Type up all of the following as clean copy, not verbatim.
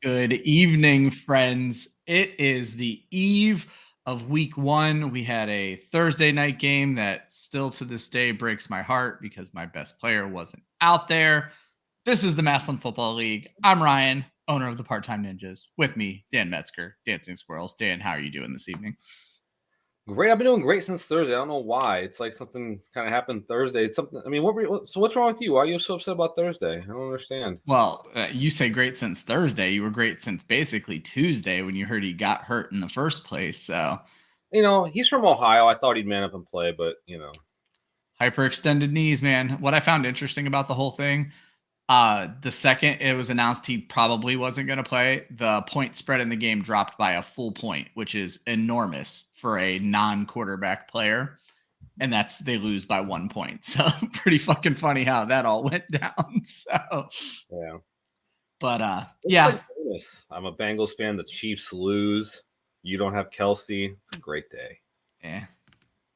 Good evening, friends. It is the eve of week one. We had a Thursday night game that still to this day breaks my heart because my best player wasn't out there. This is the Massland Football League. I'm Ryan, owner of the Part Time Ninjas. With me, Dan Metzger, Dancing Squirrels. Dan, how are you doing this evening? Great. I've been doing great since Thursday. I don't know why. It's like something kind of happened Thursday. It's something. I mean, so what's wrong with you? Why are you so upset about Thursday? I don't understand. Well, you say great since Thursday. You were great since basically Tuesday when you heard he got hurt in the first place. So, He's from Ohio. I thought he'd man up and play, but hyperextended knees, man. What I found interesting about the whole thing, the second it was announced he probably wasn't going to play, the point spread in the game dropped by a full point, which is enormous for a non-quarterback player. And that's they lose by 1 point. So pretty fucking funny how that all went down. So yeah. but It's yeah. like bonus. I'm a Bengals fan. The Chiefs lose. You don't have Kelsey. It's a great day. Yeah.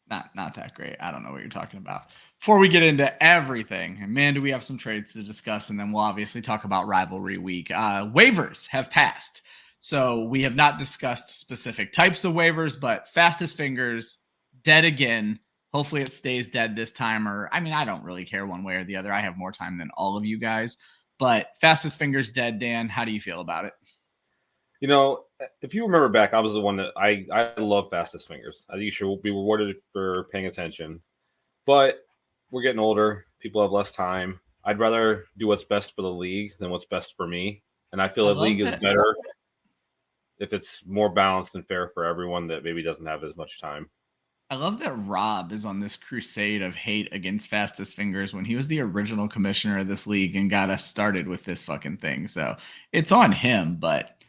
Not that great. I don't know what you're talking about. Before we get into everything, and man, do we have some trades to discuss, and then we'll obviously talk about rivalry week. Waivers have passed, so we have not discussed specific types of waivers, but fastest fingers dead again. Hopefully, it stays dead this time. Or I mean, I don't really care one way or the other. I have more time than all of you guys, but fastest fingers dead. Dan, how do you feel about it? If you remember back, I was the one that I love fastest fingers. I think you should be rewarded for paying attention. But we're getting older. People have less time. I'd rather do what's best for the league than what's best for me. And I feel I the love league is that. better if it's more balanced and fair for everyone that maybe doesn't have as much time. I love that Rob is on this crusade of hate against fastest fingers when he was the original commissioner of this league and got us started with this fucking thing. So it's on him, but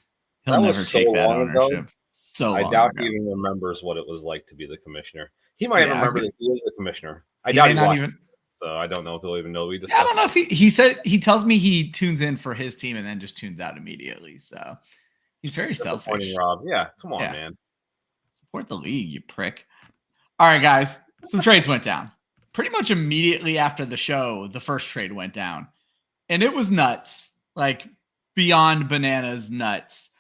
he'll That never was so take that long ago. ownership. So I long doubt he ago. even remembers what it was like to be the commissioner. He might even Yeah, remember that he was the commissioner. I he doubt may he not watched even. it, so I don't know if he'll even know we Yeah, I don't discussed know it. if he said he tells me he tunes in for his team and then just tunes out immediately. So he's very Disappointing, selfish. Rob. Yeah, come on, Yeah, man. support the league, you prick. All right, guys. Some trades went down pretty much immediately after the show. The first trade went down, and it was nuts, like beyond bananas nuts.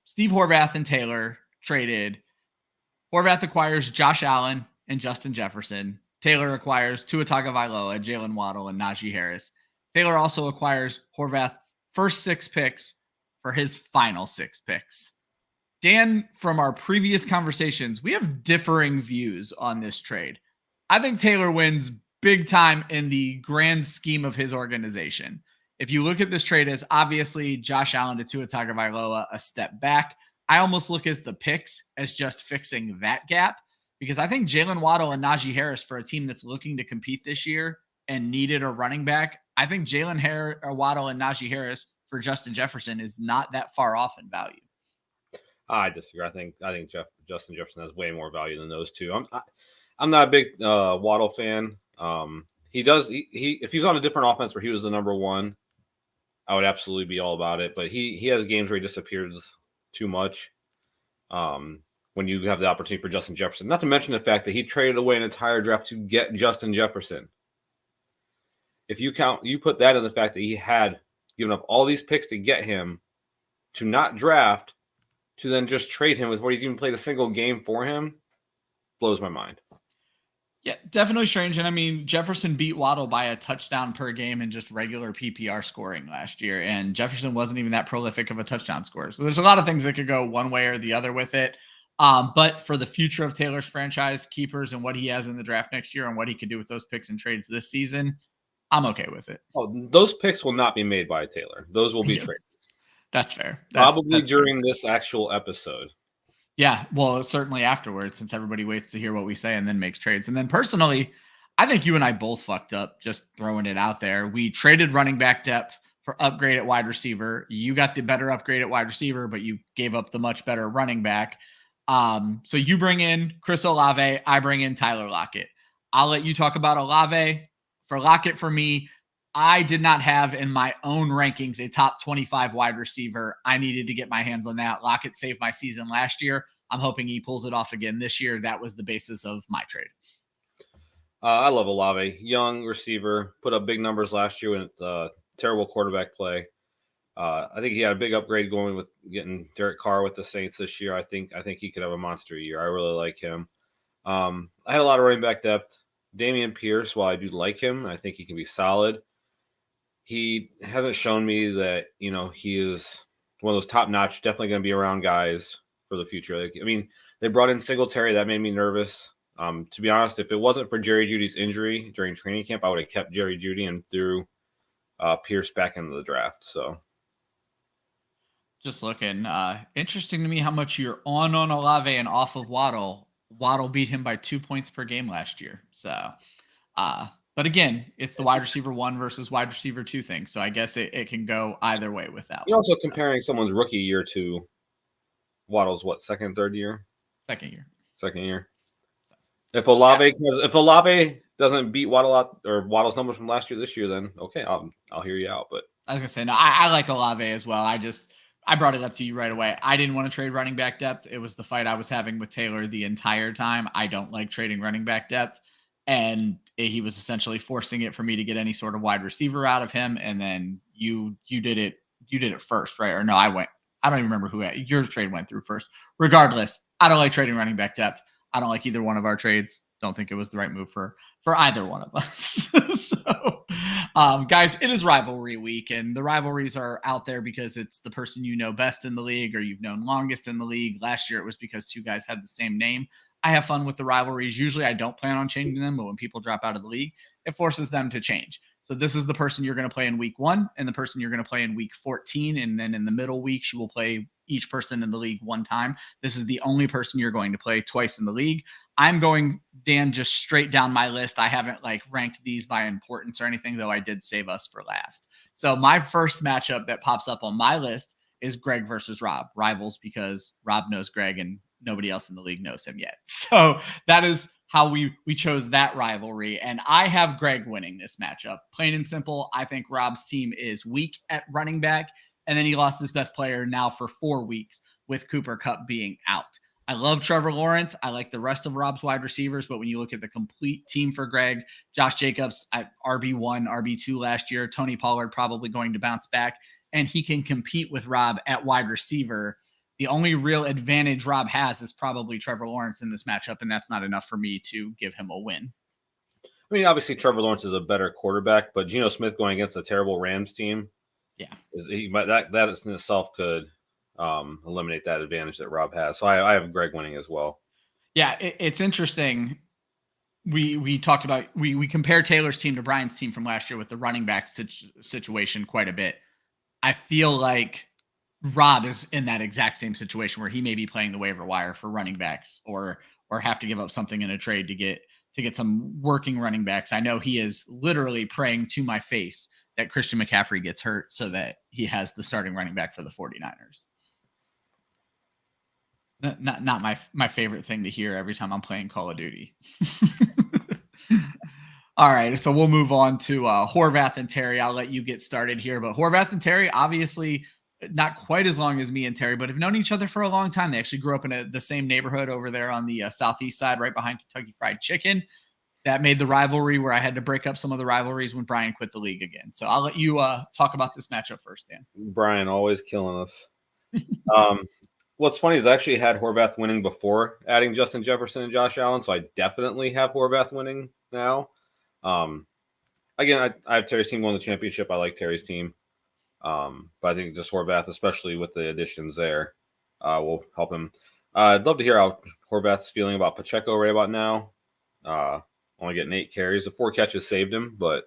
Steve Horvath and Taylor traded. Horvath acquires Josh Allen and Justin Jefferson. Taylor acquires Tua Tagovailoa, Jalen Waddle, and Najee Harris. Taylor also acquires Horvath's first 6 picks for his final 6 picks. Dan, from our previous conversations, we have differing views on this trade. I think Taylor wins big time in the grand scheme of his organization. If you look at this trade as obviously Josh Allen to Tua Tagovailoa a step back, I almost look as the picks as just fixing that gap because I think Jalen Waddle and Najee Harris for a team that's looking to compete this year and needed a running back, I think Waddle and Najee Harris for Justin Jefferson is not that far off in value. I disagree. I think Justin Jefferson has way more value than those two. I'm not a big Waddle fan. He does he if he's on a different offense where he was the number one, I would absolutely be all about it. But he has games where he disappears too much. When you have the opportunity for Justin Jefferson, not to mention the fact that he traded away an entire draft to get Justin Jefferson. If you put that in the fact that he had given up all these picks to get him, to not draft, to then just trade him with where he's even played a single game for him, blows my mind. Yeah, definitely strange. And I mean, Jefferson beat Waddle by a touchdown per game in just regular PPR scoring last year. And Jefferson wasn't even that prolific of a touchdown scorer. So there's a lot of things that could go one way or the other with it. But for the future of Taylor's franchise keepers and what he has in the draft next year and what he could do with those picks and trades this season, I'm okay with it. Oh, those picks will not be made by Taylor. Those will be Yeah, traded. that's fair. Probably That's fair. during this actual episode. Yeah, well, certainly afterwards, since everybody waits to hear what we say and then makes trades. And then personally, I think you and I both fucked up just throwing it out there. We traded running back depth for upgrade at wide receiver. You got the better upgrade at wide receiver, but you gave up the much better running back. So you bring in Chris Olave, I bring in Tyler Lockett. I'll let you talk about Olave. For Lockett, for me, I did not have in my own rankings a top 25 wide receiver. I needed to get my hands on that. Lockett saved my season last year. I'm hoping he pulls it off again this year. That was the basis of my trade. I love Olave, young receiver, put up big numbers last year with terrible quarterback play. I think he had a big upgrade going with getting Derek Carr with the Saints this year. I think he could have a monster year. I really like him. I had a lot of running back depth. Damian Pierce, while I do like him, I think he can be solid. He hasn't shown me that he is one of those top notch, definitely going to be around guys for the future. Like, I mean, they brought in Singletary, that made me nervous. To be honest, if it wasn't for Jerry Jeudy's injury during training camp, I would have kept Jerry Jeudy and threw Pierce back into the draft. So just looking, interesting to me how much you're on Olave and off of Waddle. Waddle beat him by 2 points per game last year. So, but again, it's the wide receiver 1 versus wide receiver 2 thing. So I guess it can go either way with that. You're also comparing someone's rookie year to Waddle's second, third year? Second year. Second year. If Olave doesn't beat Waddle out or Waddle's numbers from last year this year, then okay, I'll hear you out. But I was gonna say no, I like Olave as well. I brought it up to you right away. I didn't want to trade running back depth. It was the fight I was having with Taylor the entire time. I don't like trading running back depth. And he was essentially forcing it for me to get any sort of wide receiver out of him. And then you did it first, right? Or no, I don't even remember who your trade went through first. Regardless, I don't like trading running back depth. I don't like either one of our trades. Don't think it was the right move for either one of us. So, guys, it is rivalry week, and the rivalries are out there because it's the person you know best in the league or you've known longest in the league. Last year, it was because 2 guys had the same name. I have fun with the rivalries. Usually, I don't plan on changing them, but when people drop out of the league, it forces them to change. So this is the person you're going to play in week 1 and the person you're going to play in week 14. And then in the middle weeks, you will play each person in the league 1 time. This is the only person you're going to play twice in the league. I'm going, Dan, just straight down my list. I haven't ranked these by importance or anything, though I did save us for last. So my first matchup that pops up on my list is Greg versus Rob. Rivals because Rob knows Greg and nobody else in the league knows him yet. So that is how we chose that rivalry. And I have Greg winning this matchup. Plain and simple, I think Rob's team is weak at running back. And then he lost his best player now for 4 weeks with Cooper Kupp being out. I love Trevor Lawrence. I like the rest of Rob's wide receivers. But when you look at the complete team for Greg, Josh Jacobs at RB1, RB2 last year, Tony Pollard probably going to bounce back. And he can compete with Rob at wide receiver. The only real advantage Rob has is probably Trevor Lawrence in this matchup, and that's not enough for me to give him a win. I mean, obviously Trevor Lawrence is a better quarterback, but Geno Smith going against a terrible Rams team, that in itself could eliminate that advantage that Rob has. So I have Greg winning as well. Yeah, it's interesting. We talked about we compare Taylor's team to Brian's team from last year with the running back situation quite a bit. I feel like Rob is in that exact same situation where he may be playing the waiver wire for running backs or have to give up something in a trade to get some working running backs. I know he is literally praying to my face that Christian McCaffrey gets hurt so that he has the starting running back for the 49ers. Not my favorite thing to hear every time I'm playing Call of Duty. All right, so we'll move on to Horvath and Terry. I'll let you get started here. But Horvath and Terry, obviously not quite as long as me and Terry, but have known each other for a long time. They actually grew up in the same neighborhood over there on the southeast side, right behind Kentucky Fried Chicken. That made the rivalry where I had to break up some of the rivalries when Brian quit the league again. So I'll let you talk about this matchup first, Dan. Brian always killing us. What's funny is I actually had Horvath winning before adding Justin Jefferson and Josh Allen, so I definitely have Horvath winning now. Again, I have Terry's team won the championship. I like Terry's team. But I think just Horvath, especially with the additions there, will help him. I'd love to hear how Horvath's feeling about Pacheco right about now. Only getting 8 carries. The 4 catches saved him, but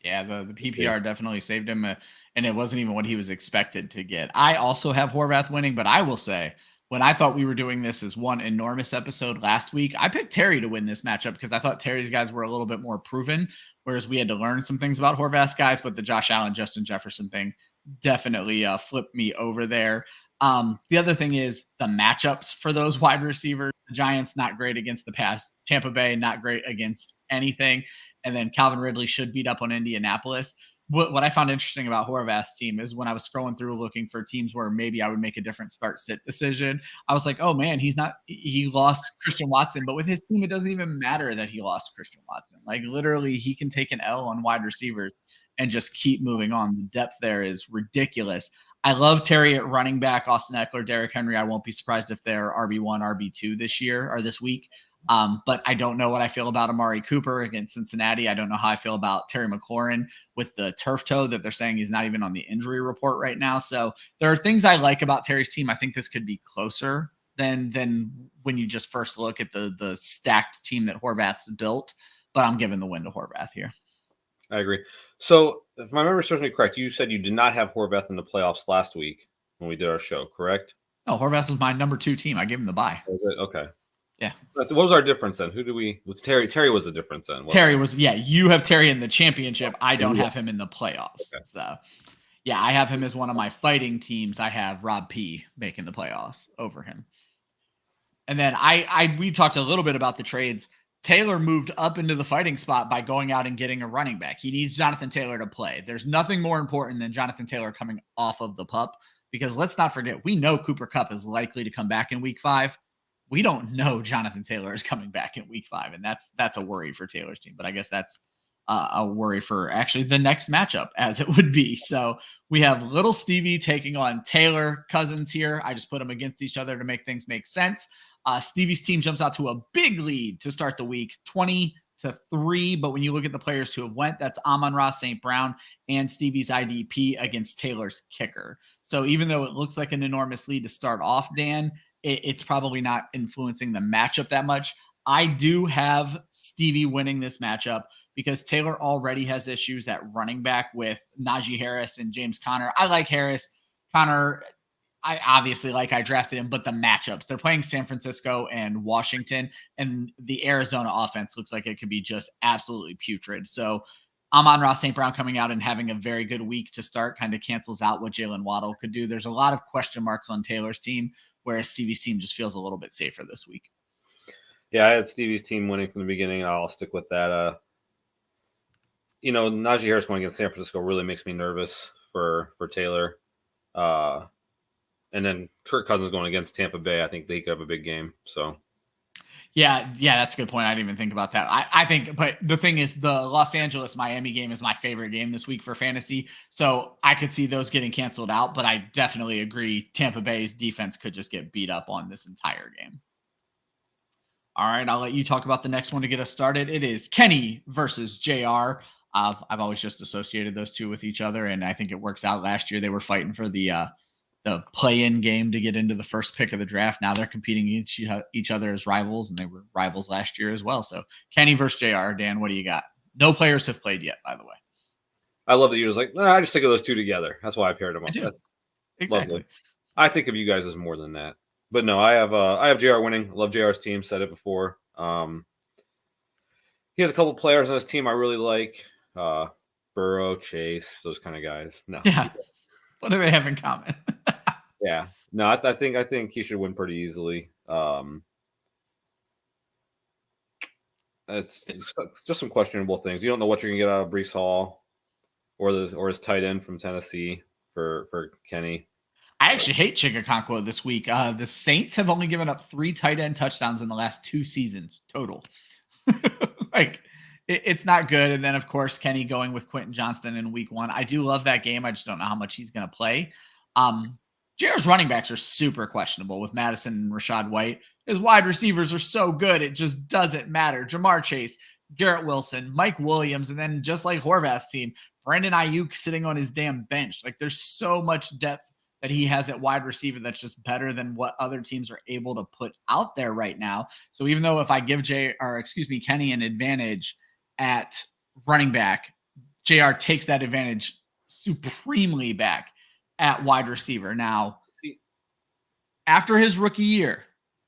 yeah, the PPR definitely saved him, and it wasn't even what he was expected to get. I also have Horvath winning, but I will say, when I thought we were doing this as one enormous episode last week, I picked Terry to win this matchup because I thought Terry's guys were a little bit more proven, whereas we had to learn some things about Horvath's guys, but the Josh Allen, Justin Jefferson thing definitely flipped me over there. The other thing is the matchups for those wide receivers. The Giants, not great against the pass. Tampa Bay, not great against anything. And then Calvin Ridley should beat up on Indianapolis. What I found interesting about Horvath's team is when I was scrolling through looking for teams where maybe I would make a different start-sit decision, I was like, oh man, he lost Christian Watson, but with his team, it doesn't even matter that he lost Christian Watson. Like literally he can take an L on wide receivers and just keep moving on. The depth there is ridiculous. I love Terry at running back, Austin Eckler, Derrick Henry. I won't be surprised if they're RB1, RB2 this year or this week. But I don't know what I feel about Amari Cooper against Cincinnati. I don't know how I feel about Terry McLaurin with the turf toe that they're saying he's not even on the injury report right now. So there are things I like about Terry's team. I think this could be closer than when you just first look at the stacked team that Horvath's built. But I'm giving the win to Horvath here. I agree. So if my memory serves me correct, you said you did not have Horvath in the playoffs last week when we did our show, correct? No, Horvath was my number 2 team. I gave him the bye. Okay. Yeah. What was our difference then? Was Terry? Terry was the difference then. Terry was, you have Terry in the championship. I don't have him in the playoffs. Okay. So, yeah, I have him as one of my fighting teams. I have Rob P making the playoffs over him. And then we talked a little bit about the trades. Taylor moved up into the fighting spot by going out and getting a running back. He needs Jonathan Taylor to play. There's nothing more important than Jonathan Taylor coming off of the PUP, because let's not forget, we know Cooper Kupp is likely to come back in week 5. We don't know Jonathan Taylor is coming back in week 5, and that's a worry for Taylor's team. But I guess that's a worry for actually the next matchup, as it would be. So we have little Stevie taking on Taylor Cousins here. I just put them against each other to make things make sense. Stevie's team jumps out to a big lead to start the week, 20-3. But when you look at the players who have went, that's Amon-Ra St. Brown and Stevie's IDP against Taylor's kicker. So even though it looks like an enormous lead to start off, Dan, it's probably not influencing the matchup that much. I do have Stevie winning this matchup because Taylor already has issues at running back with Najee Harris and James Conner. I like Harris. Conner, I drafted him, but the matchups, they're playing San Francisco and Washington, and the Arizona offense looks like it could be just absolutely putrid. So Amon-Ra St. Brown coming out and having a very good week to start kind of cancels out what Jalen Waddle could do. There's a lot of question marks on Taylor's team, whereas Stevie's team just feels a little bit safer this week. Yeah, I had Stevie's team winning from the beginning. I'll stick with that. Najee Harris going against San Francisco really makes me nervous for Taylor. And then Kirk Cousins going against Tampa Bay, I think they could have a big game. So, yeah, that's a good point. I didn't even think about that. I think, but the thing is, the Los Angeles Miami game is my favorite game this week for fantasy. So I could see those getting canceled out, but I definitely agree Tampa Bay's defense could just get beat up on this entire game. All right, I'll let you talk about the next one to get us started. It is Kenny versus JR. I've always just associated those two with each other, and I think it works out. Last year they were fighting for the play-in game to get into the first pick of the draft. Now they're competing against each other as rivals, and they were rivals last year as well. So Kenny versus JR. Dan, what do you got? No players have played yet, by the way. I love that you was like, I just think of those two together. That's why I paired them up. That's exactly lovely. I think of you guys as more than that. But no, I have JR winning. Love JR's team. Said it before. He has a couple players on his team I really like. Burrow, Chase, those kind of guys. No. Yeah. What do they have in common? Yeah. No, I think he should win pretty easily. It's just some questionable things. You don't know what you're gonna get out of Breece Hall or his tight end from Tennessee for Kenny. I actually hate Chigakonkwo this week. The Saints have only given up 3 tight end touchdowns in the last 2 seasons total. It's not good. And then, of course, Kenny going with Quentin Johnston in week 1. I do love that game. I just don't know how much he's going to play. JR's running backs are super questionable with Madison and Rachaad White. His wide receivers are so good, it just doesn't matter. Jamar Chase, Garrett Wilson, Mike Williams, and then just like Horvath's team, Brandon Ayuk sitting on his damn bench. There's so much depth that he has at wide receiver that's just better than what other teams are able to put out there right now. So even though if I give Kenny an advantage at running back, JR takes that advantage supremely back at wide receiver. Now, after his rookie year,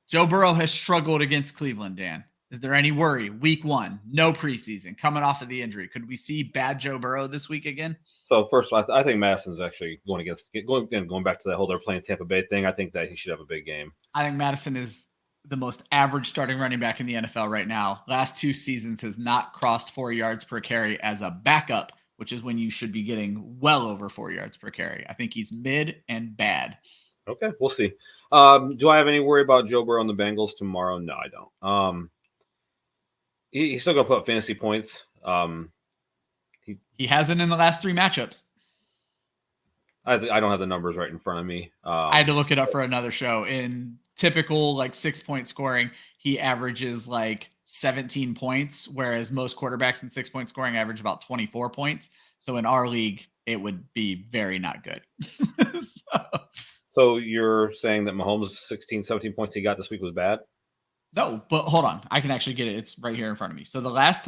Joe Burrow has struggled against Cleveland, Dan. Is there any worry? Week 1, no preseason, coming off of the injury. Could we see bad Joe Burrow this week again? So first, I think Madison's actually going back to that whole they're playing Tampa Bay thing. I think that he should have a big game. I think Madison is the most average starting running back in the NFL right now. Last 2 seasons has not crossed 4 yards per carry as a backup, which is when you should be getting well over 4 yards per carry. I think he's mid and bad. Okay, we'll see. Do I have any worry about Joe Burrow and the Bengals tomorrow? No, I don't. He's still going to put up fantasy points. He hasn't in the last 3 matchups. I don't have the numbers right in front of me. I had to look it up for another show. In typical 6-point scoring, he averages 17 points, whereas most quarterbacks in 6-point scoring average about 24 points. So in our league, it would be very not good. So you're saying that Mahomes' 16, 17 points he got this week was bad? No, but hold on. I can actually get it. It's right here in front of me. So the last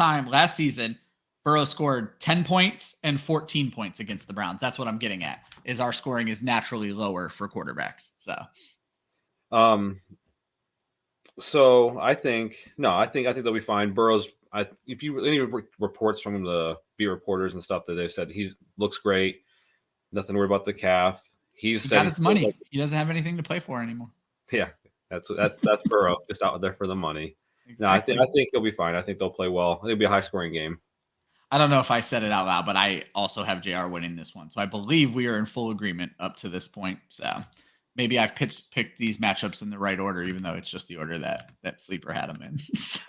season, Burrow scored 10 points and 14 points against the Browns. That's what I'm getting at, is our scoring is naturally lower for quarterbacks. So I think they'll be fine. Burrow's, if you any reports from the beat reporters and stuff that they said he looks great, nothing to worry about the calf. He got his money. He doesn't have anything to play for anymore. Yeah, that's Burrow, just out there for the money. Exactly. No, I think he'll be fine. I think they'll play well. It'll be a high scoring game. I don't know if I said it out loud, but I also have JR winning this one. So I believe we are in full agreement up to this point. So maybe I've picked these matchups in the right order, even though it's just the order that Sleeper had them in. So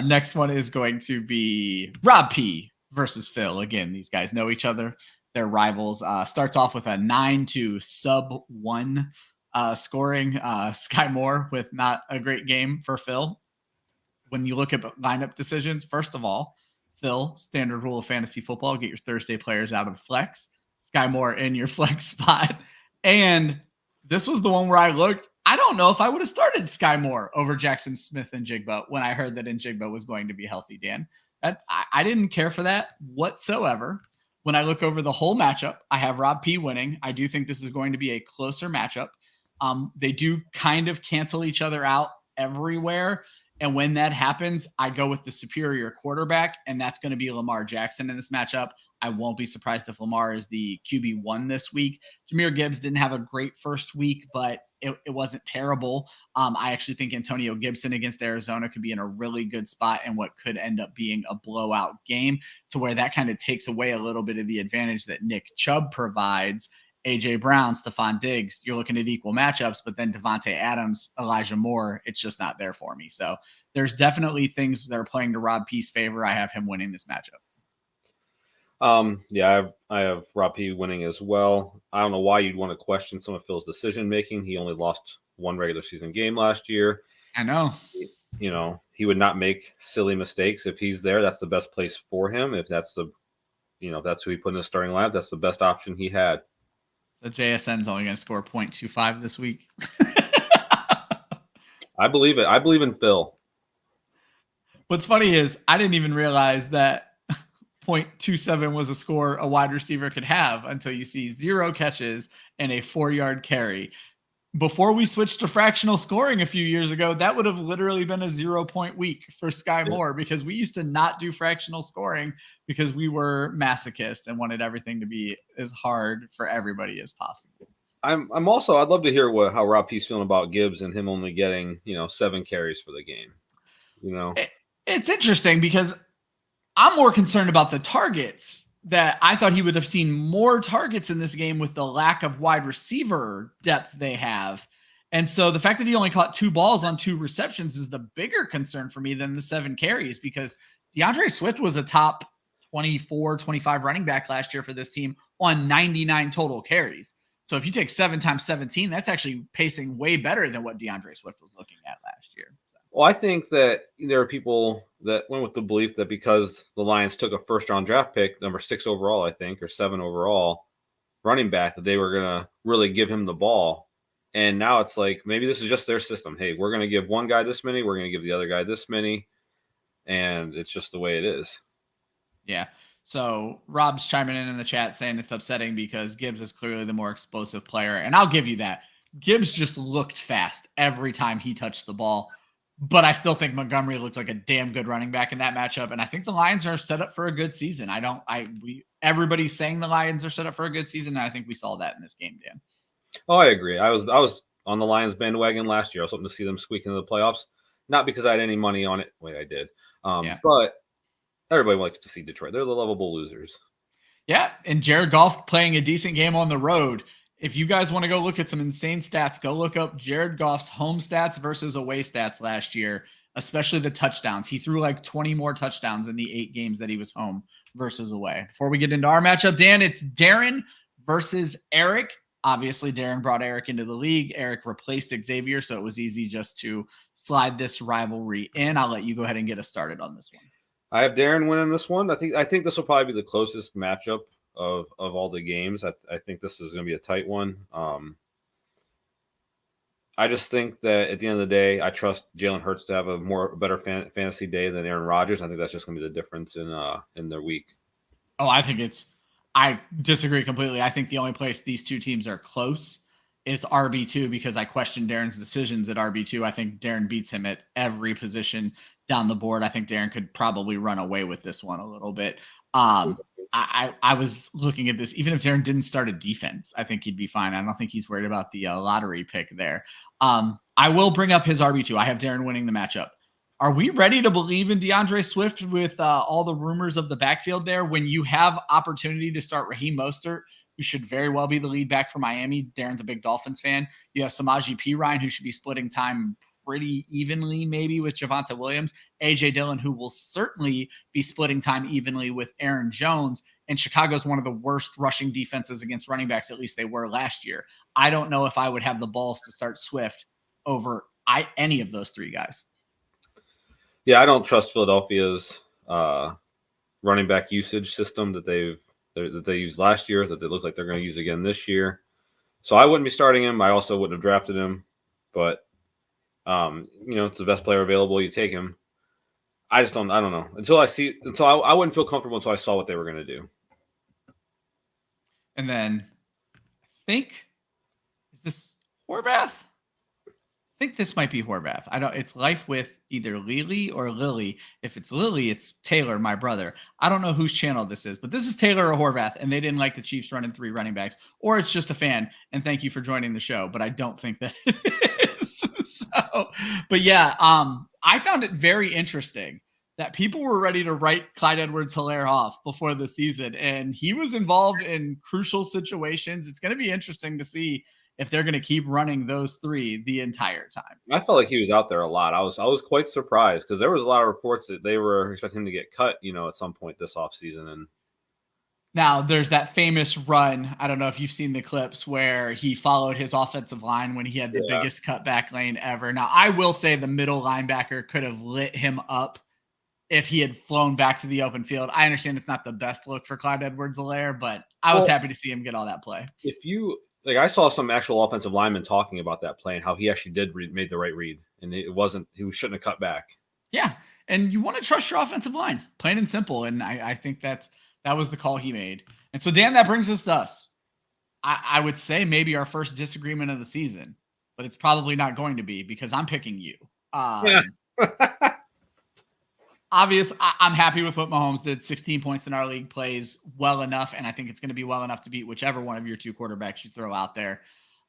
next one is going to be Rob P versus Phil. Again, these guys know each other. They're rivals. Starts off with a 9 to sub-1 scoring. Sky Moore with not a great game for Phil. When you look at lineup decisions, first of all, Phil, standard rule of fantasy football, get your Thursday players out of the flex. Sky Moore in your flex spot. And this was the one where I looked. I don't know if I would have started Sky Moore over Jackson Smith and Jigba when I heard that Njigba was going to be healthy, Dan. I didn't care for that whatsoever. When I look over the whole matchup, I have Rob P winning. I do think this is going to be a closer matchup. They do kind of cancel each other out everywhere. And when that happens, I go with the superior quarterback, and that's going to be Lamar Jackson in this matchup. I won't be surprised if Lamar is the QB1 this week. Jahmyr Gibbs didn't have a great first week, but it wasn't terrible. I actually think Antonio Gibson against Arizona could be in a really good spot in what could end up being a blowout game, to where that kind of takes away a little bit of the advantage that Nick Chubb provides. A.J. Brown, Stephon Diggs, you're looking at equal matchups, but then Devontae Adams, Elijah Moore, it's just not there for me. So there's definitely things that are playing to Rob P's favor. I have him winning this matchup. Yeah, I have Rob P winning as well. I don't know why you'd want to question some of Phil's decision making. He only lost one regular season game last year. I know. He would not make silly mistakes. If he's there, that's the best place for him. If that's that's who he put in the starting lineup, that's the best option he had. So JSN's only going to score 0.25 this week. I believe it. I believe in Phil. What's funny is I didn't even realize that 0.27 was a score a wide receiver could have until you see 0 catches and a 4-yard carry. Before we switched to fractional scoring a few years ago, that would have literally been a 0-point week for Sky Moore, because we used to not do fractional scoring because we were masochists and wanted everything to be as hard for everybody as possible. I'd love to hear how Rob P's feeling about Gibbs and him only getting 7 carries for the game. It's interesting because I'm more concerned about the targets, that I thought he would have seen more targets in this game with the lack of wide receiver depth they have. And so the fact that he only caught 2 balls on 2 receptions is the bigger concern for me than the 7 carries, because DeAndre Swift was a top 24, 25 running back last year for this team on 99 total carries. So if you take 7 times 17, that's actually pacing way better than what DeAndre Swift was looking at last year. Well, I think that there are people that went with the belief that because the Lions took a first-round draft pick, number 6 overall, I think, or 7 overall, running back, that they were going to really give him the ball. And now it's like, maybe this is just their system. Hey, we're going to give one guy this many, we're going to give the other guy this many, and it's just the way it is. Yeah. So Rob's chiming in the chat saying it's upsetting because Gibbs is clearly the more explosive player. And I'll give you that. Gibbs just looked fast every time he touched the ball. But I still think Montgomery looked like a damn good running back in that matchup. And I think the Lions are set up for a good season. Everybody's saying the Lions are set up for a good season. And I think we saw that in this game, Dan. Oh, I agree. I was on the Lions bandwagon last year. I was hoping to see them squeak into the playoffs. Not because I had any money on it. Wait, I did. But everybody likes to see Detroit. They're the lovable losers. Yeah. And Jared Goff playing a decent game on the road. If you guys want to go look at some insane stats, go look up Jared Goff's home stats versus away stats last year. especially the touchdowns. He threw like 20 more touchdowns in the 8 games that he was home versus away. Before we get into our matchup, Dan, it's Darren versus Eric. Obviously, Darren brought Eric into the league. Eric replaced Xavier, so it was easy just to slide this rivalry in. I'll let you go ahead and get us started on this one. I have Darren winning this one. I think this will probably be the closest matchup of all the games. I think this is going to be a tight one. I just think that at the end of the day, I trust Jalen Hurts to have a better fantasy day than Aaron Rodgers. I think that's just going to be the difference in their week. Oh, I disagree completely. I think the only place these two teams are close is RB2 because I question Darren's decisions at RB2. I think Darren beats him at every position down the board. I think Darren could probably run away with this one a little bit. I was looking at this. Even if Darren didn't start a defense, I think he'd be fine. I don't think he's worried about the lottery pick there. I will bring up his RB2. I have Darren winning the matchup. Are we ready to believe in DeAndre Swift with all the rumors of the backfield there? When you have opportunity to start Raheem Mostert, who should very well be the lead back for Miami. Darren's a big Dolphins fan. You have Samaje Perine, who should be splitting time pretty evenly, maybe with Javonte Williams. A.J. Dillon, who will certainly be splitting time evenly with Aaron Jones. And Chicago's one of the worst rushing defenses against running backs, at least they were last year. I don't know if I would have the balls to start Swift over any of those 3 guys. Yeah, I don't trust Philadelphia's running back usage system that they used last year, that they look like they're going to use again this year. So I wouldn't be starting him. I also wouldn't have drafted him, but it's the best player available. You take him. I don't know I wouldn't feel comfortable until I saw what they were going to do. And then is this Horvath? I think this might be Horvath. It's life with either Lily or Lily. If it's Lily, it's Taylor, my brother. I don't know whose channel this is, but this is Taylor or Horvath, and they didn't like the Chiefs running 3 running backs, or it's just a fan. And thank you for joining the show, but I don't think that it is. But yeah, I found it very interesting that people were ready to write Clyde Edwards-Helaire off before the season, and he was involved in crucial situations. It's going to be interesting to see if they're going to keep running those 3 the entire time. I felt like he was out there a lot. I was quite surprised because there was a lot of reports that they were expecting him to get cut, at some point this offseason. And now there's that famous run. I don't know if you've seen the clips where he followed his offensive line when he had the biggest cutback lane ever. Now, I will say the middle linebacker could have lit him up if he had flown back to the open field. I understand it's not the best look for Clyde Edwards-Helaire, but I was happy to see him get all that play. I saw some actual offensive linemen talking about that play and how he actually made the right read, and he shouldn't have cut back. Yeah, and you want to trust your offensive line, plain and simple. And I think that was the call he made. And so, Dan, that brings us to us. I would say maybe our first disagreement of the season, but it's probably not going to be because I'm picking you. Obvious, I'm happy with what Mahomes did. 16 points in our league, plays well enough, and I think it's going to be well enough to beat whichever one of your 2 quarterbacks you throw out there.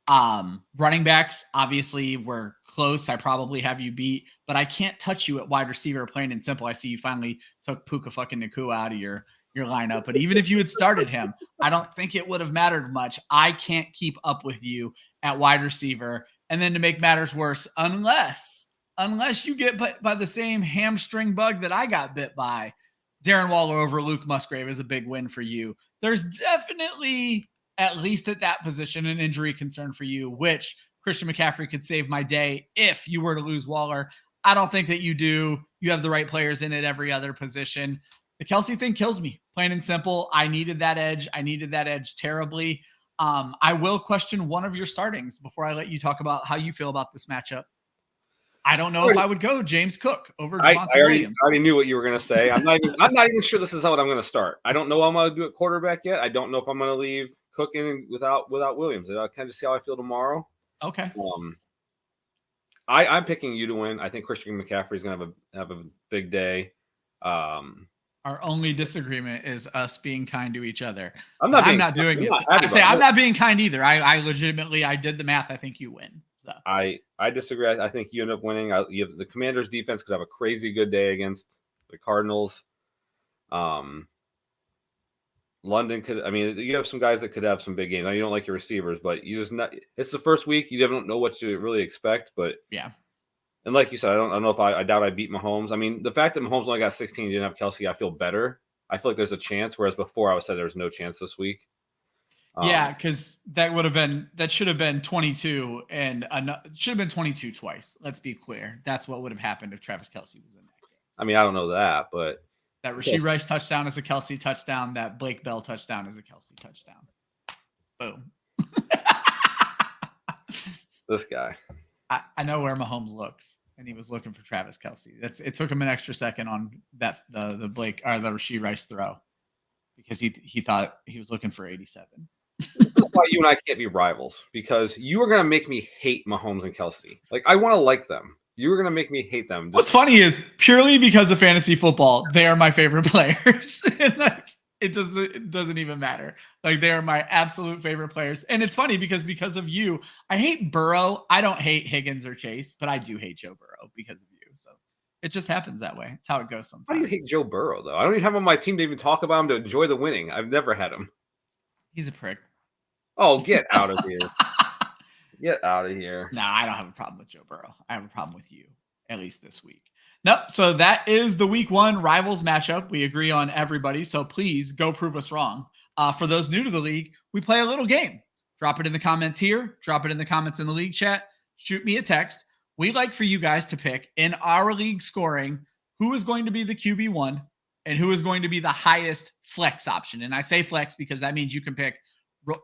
Running backs, obviously, we're close. I probably have you beat, but I can't touch you at wide receiver, plain and simple. I see you finally took Puka fucking Nacua out of your lineup, but even if you had started him, I don't think it would have mattered much. I can't keep up with you at wide receiver, and then to make matters worse, unless you get bit by the same hamstring bug that I got bit by, Darren Waller over Luke Musgrave is a big win for you. There's definitely, at least at that position, an injury concern for you, which Christian McCaffrey could save my day if you were to lose Waller. I don't think that you do. You have the right players in at every other position. The Kelsey thing kills me, plain and simple. I needed that edge terribly. I will question one of your startings before I let you talk about how you feel about this matchup. I don't know if I would go James Cook over Javonte Williams. I already knew what you were going to say. I'm not even sure this is how I'm going to start. I don't know what I'm going to do at quarterback yet. I don't know if I'm going to leave Cook in without Williams. I'll kind of see how I feel tomorrow. Okay. I'm picking you to win. I think Christian McCaffrey is going to have a big day. Our only disagreement is us being kind to each other. I'm not doing it. I'm not being kind either. I legitimately, I did the math. I think you win. So. I disagree. I think you end up winning. The Commanders' defense could have a crazy good day against the Cardinals. London could. I mean, you have some guys that could have some big games. Now, you don't like your receivers, but you just not. It's the first week. You don't know what to really expect. But yeah, And like you said, I don't know if I doubt I beat Mahomes. I mean, the fact that Mahomes only got 16, didn't have Kelsey, I feel better. I feel like there's a chance, whereas before I was said there was no chance this week. Yeah, because that should have been 22 and should have been 22 twice. Let's be clear. That's what would have happened if Travis Kelsey was in that game. I mean, I don't know that, but that Rashee Rice touchdown is a Kelsey touchdown. That Blake Bell touchdown is a Kelsey touchdown. Boom. This guy. I know where Mahomes looks, and he was looking for Travis Kelsey. It took him an extra second on that the Blake or the Rashee Rice throw because he thought he was looking for 87. This is why you and I can't be rivals, because you are gonna make me hate Mahomes and Kelsey. Like, I want to like them. You were gonna make me hate them. What's funny is purely because of fantasy football, they are my favorite players. And like it doesn't even matter. Like, they are my absolute favorite players. And it's funny because of you, I hate Burrow. I don't hate Higgins or Chase, but I do hate Joe Burrow because of you. So it just happens that way. It's how it goes sometimes. How do you hate Joe Burrow, though? I don't even have him on my team to even talk about him to enjoy the winning. I've never had him. He's a prick. Oh, get out of here. Get out of here. No, I don't have a problem with Joe Burrow. I have a problem with you, at least this week. Nope. So that is the week 1 rivals matchup. We agree on everybody. So please go prove us wrong. For those new to the league, we play a little game. Drop it in the comments here. Drop it in the comments in the league chat. Shoot me a text. We like for you guys to pick in our league scoring who is going to be the QB1 and who is going to be the highest flex option. And I say flex because that means you can pick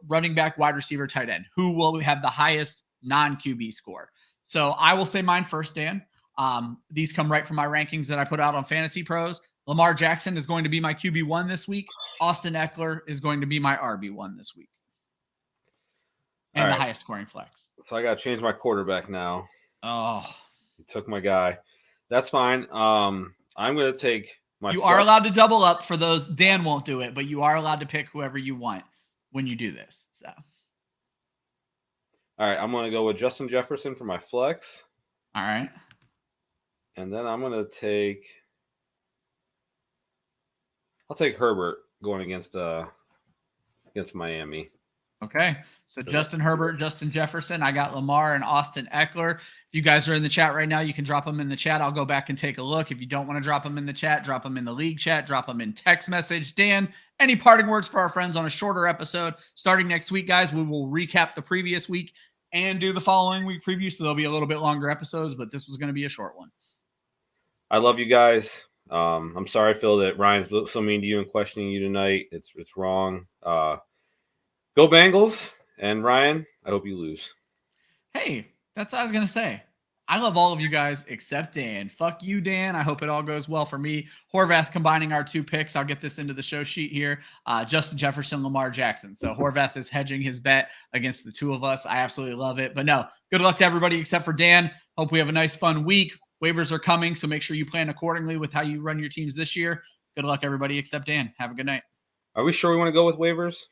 running back, wide receiver, tight end. Who will have the highest non-QB score? So I will say mine first, Dan. These come right from my rankings that I put out on Fantasy Pros. Lamar Jackson is going to be my QB1 this week. Austin Eckler is going to be my RB1 this week. And the highest scoring flex. So I got to change my quarterback now. Oh. He took my guy. That's fine. I'm going to take my... You are allowed to double up for those. Dan won't do it, but you are allowed to pick whoever you want when you do this. So. All right. I'm going to go with Justin Jefferson for my flex. All right. And then I'm going to take... I'll take Herbert going against Miami. Okay. So Justin Herbert, Justin Jefferson. I got Lamar and Austin Eckler. If you guys are in the chat right now, you can drop them in the chat. I'll go back and take a look. If you don't want to drop them in the chat, drop them in the league chat, drop them in text message. Dan, any parting words for our friends on a shorter episode? Starting next week, guys, we will recap the previous week and do the following week preview. So there'll be a little bit longer episodes, but this was going to be a short one. I love you guys. I'm sorry, Phil, that Ryan's so mean to you and questioning you tonight. It's wrong. Go Bengals. And Ryan, I hope you lose. Hey, that's what I was going to say. I love all of you guys except Dan. Fuck you, Dan. I hope it all goes well for me. Horvath combining our 2 picks. I'll get this into the show sheet here. Justin Jefferson, Lamar Jackson. So Horvath is hedging his bet against the 2 of us. I absolutely love it. But no, good luck to everybody except for Dan. Hope we have a nice, fun week. Waivers are coming, so make sure you plan accordingly with how you run your teams this year. Good luck, everybody except Dan. Have a good night. Are we sure we want to go with waivers?